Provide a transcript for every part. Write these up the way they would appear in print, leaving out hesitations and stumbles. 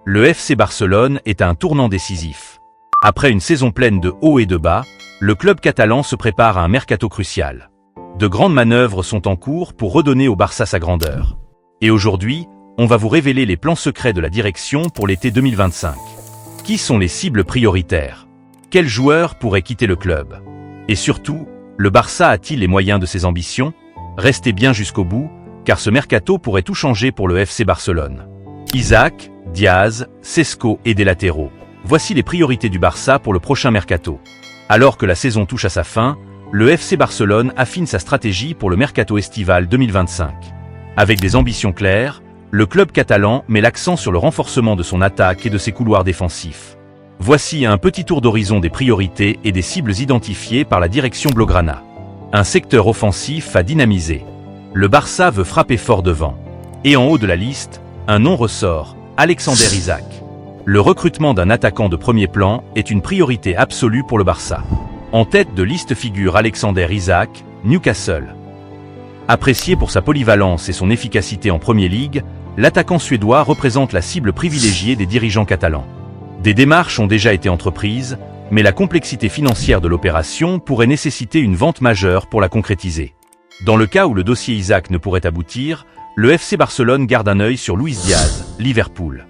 le FC Barcelone est à un tournant décisif. Après une saison pleine de hauts et de bas, le club catalan se prépare à un mercato crucial. De grandes manœuvres sont en cours pour redonner au Barça sa grandeur. Et aujourd'hui, on va vous révéler les plans secrets de la direction pour l'été 2025. Qui sont les cibles prioritaires? Quels joueurs pourraient quitter le club? Et surtout, le Barça a-t-il les moyens de ses ambitions? Restez bien jusqu'au bout, car ce mercato pourrait tout changer pour le FC Barcelone. Isaac, Diaz, Sesco et des latéraux. Voici les priorités du Barça pour le prochain mercato. Alors que la saison touche à sa fin, le FC Barcelone affine sa stratégie pour le mercato estival 2025. Avec des ambitions claires, le club catalan met l'accent sur le renforcement de son attaque et de ses couloirs défensifs. Voici un petit tour d'horizon des priorités et des cibles identifiées par la direction Blaugrana. Un secteur offensif à dynamiser. Le Barça veut frapper fort devant. Et en haut de la liste, un nom ressort, Alexander Isak. Le recrutement d'un attaquant de premier plan est une priorité absolue pour le Barça. En tête de liste figure Alexander Isak, Newcastle. Apprécié pour sa polyvalence et son efficacité en Premier League, l'attaquant suédois représente la cible privilégiée des dirigeants catalans. Des démarches ont déjà été entreprises, mais la complexité financière de l'opération pourrait nécessiter une vente majeure pour la concrétiser. Dans le cas où le dossier Isak ne pourrait aboutir, le FC Barcelone garde un œil sur Luis Diaz, Liverpool.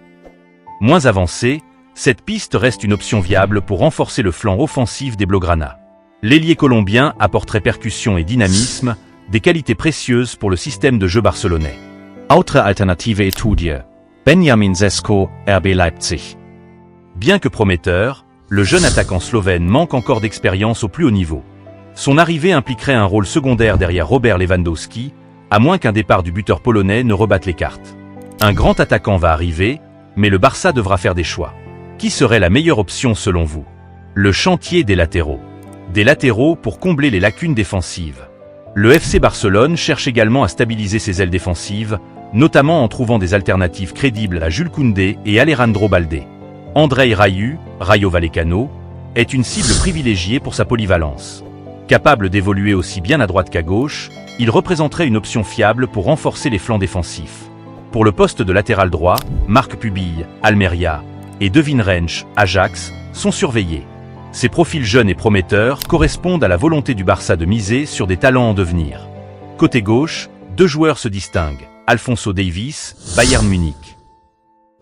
Moins avancé, cette piste reste une option viable pour renforcer le flanc offensif des Blaugrana. L'ailier colombien apporterait percussion et dynamisme, des qualités précieuses pour le système de jeu barcelonais. Autre alternative étudiée, Benjamin Sesko, RB Leipzig. Bien que prometteur, le jeune attaquant slovène manque encore d'expérience au plus haut niveau. Son arrivée impliquerait un rôle secondaire derrière Robert Lewandowski, à moins qu'un départ du buteur polonais ne rebatte les cartes. Un grand attaquant va arriver, mais le Barça devra faire des choix. Qui serait la meilleure option selon vous? Le chantier des latéraux. Des latéraux pour combler les lacunes défensives. Le FC Barcelone cherche également à stabiliser ses ailes défensives, notamment en trouvant des alternatives crédibles à Jules Koundé et Alejandro Baldé. Andrei Rayu, Rayo Vallecano, est une cible privilégiée pour sa polyvalence. Capable d'évoluer aussi bien à droite qu'à gauche, il représenterait une option fiable pour renforcer les flancs défensifs. Pour le poste de latéral droit, Marc Pubille, Almeria, et Devin Rensch, Ajax, sont surveillés. Ces profils jeunes et prometteurs correspondent à la volonté du Barça de miser sur des talents en devenir. Côté gauche, deux joueurs se distinguent, Alphonso Davies, Bayern Munich,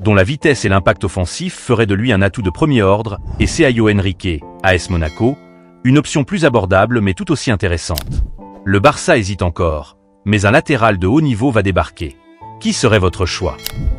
dont la vitesse et l'impact offensif feraient de lui un atout de premier ordre, et Sergio Henrique, AS Monaco, une option plus abordable mais tout aussi intéressante. Le Barça hésite encore, mais un latéral de haut niveau va débarquer. Qui serait votre choix?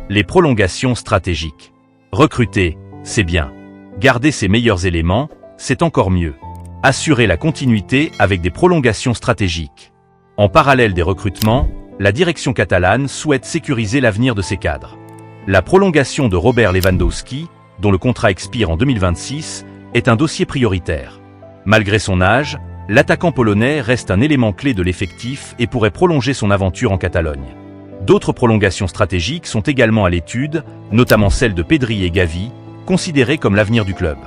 Les prolongations stratégiques. Recruter, c'est bien. Garder ses meilleurs éléments, c'est encore mieux. Assurer la continuité avec des prolongations stratégiques. En parallèle des recrutements, la direction catalane souhaite sécuriser l'avenir de ses cadres. La prolongation de Robert Lewandowski, dont le contrat expire en 2026, est un dossier prioritaire. Malgré son âge, l'attaquant polonais reste un élément clé de l'effectif et pourrait prolonger son aventure en Catalogne. D'autres prolongations stratégiques sont également à l'étude, notamment celles de Pedri et Gavi, considérés comme l'avenir du club.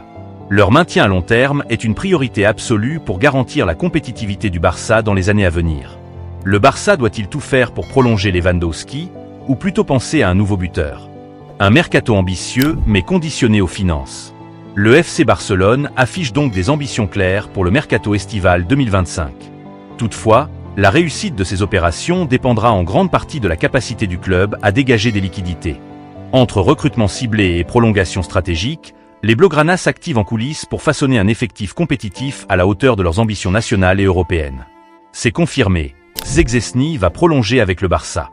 Leur maintien à long terme est une priorité absolue pour garantir la compétitivité du Barça dans les années à venir. Le Barça doit-il tout faire pour prolonger Lewandowski, ou plutôt penser à un nouveau buteur? Un mercato ambitieux mais conditionné aux finances. Le FC Barcelone affiche donc des ambitions claires pour le mercato estival 2025. Toutefois, la réussite de ces opérations dépendra en grande partie de la capacité du club à dégager des liquidités. Entre recrutement ciblé et prolongation stratégique, les Blaugrana s'activent en coulisses pour façonner un effectif compétitif à la hauteur de leurs ambitions nationales et européennes. C'est confirmé, Szczęsny va prolonger avec le Barça.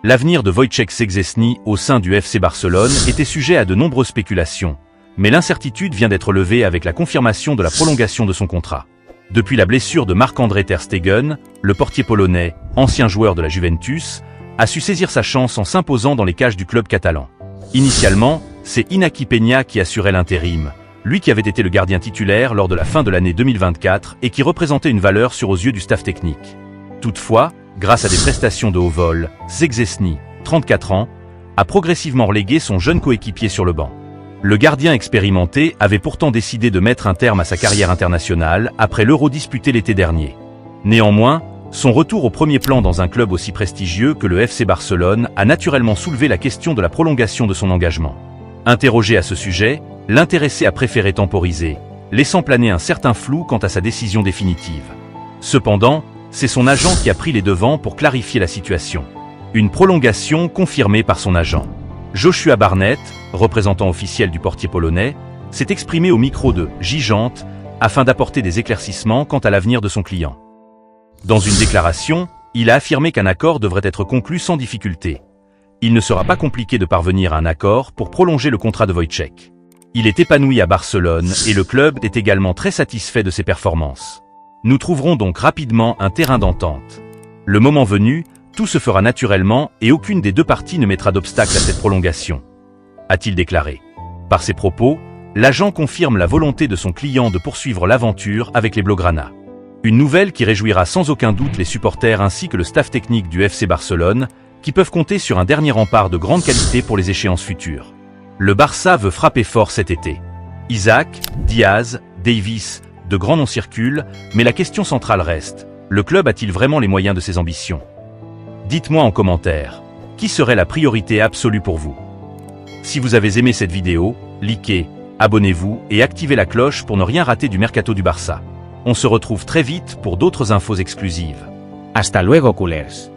L'avenir de Wojciech Szczęsny au sein du FC Barcelone était sujet à de nombreuses spéculations, mais l'incertitude vient d'être levée avec la confirmation de la prolongation de son contrat. Depuis la blessure de Marc-André ter Stegen, le portier polonais, ancien joueur de la Juventus, a su saisir sa chance en s'imposant dans les cages du club catalan. Initialement, c'est Inaki Peña qui assurait l'intérim, lui qui avait été le gardien titulaire lors de la fin de l'année 2024 et qui représentait une valeur sûre aux yeux du staff technique. Toutefois, grâce à des prestations de haut vol, Szczęsny, 34 ans, a progressivement relégué son jeune coéquipier sur le banc. Le gardien expérimenté avait pourtant décidé de mettre un terme à sa carrière internationale après l'Euro disputé l'été dernier. Néanmoins, son retour au premier plan dans un club aussi prestigieux que le FC Barcelone a naturellement soulevé la question de la prolongation de son engagement. Interrogé à ce sujet, l'intéressé a préféré temporiser, laissant planer un certain flou quant à sa décision définitive. Cependant, c'est son agent qui a pris les devants pour clarifier la situation. Une prolongation confirmée par son agent. Joshua Barnett, représentant officiel du portier polonais, s'est exprimé au micro de Gigante afin d'apporter des éclaircissements quant à l'avenir de son client. Dans une déclaration, il a affirmé qu'un accord devrait être conclu sans difficulté. Il ne sera pas compliqué de parvenir à un accord pour prolonger le contrat de Wojciech. Il est épanoui à Barcelone et le club est également très satisfait de ses performances. Nous trouverons donc rapidement un terrain d'entente. Le moment venu, tout se fera naturellement et aucune des deux parties ne mettra d'obstacle à cette prolongation, a-t-il déclaré. Par ses propos, l'agent confirme la volonté de son client de poursuivre l'aventure avec les Blaugrana. Une nouvelle qui réjouira sans aucun doute les supporters ainsi que le staff technique du FC Barcelone, qui peuvent compter sur un dernier rempart de grande qualité pour les échéances futures. Le Barça veut frapper fort cet été. Isaac, Diaz, Davis, de grands noms circulent, mais la question centrale reste, le club a-t-il vraiment les moyens de ses ambitions? Dites-moi en commentaire, qui serait la priorité absolue pour vous? Si vous avez aimé cette vidéo, likez, abonnez-vous et activez la cloche pour ne rien rater du mercato du Barça. On se retrouve très vite pour d'autres infos exclusives. Hasta luego, culers.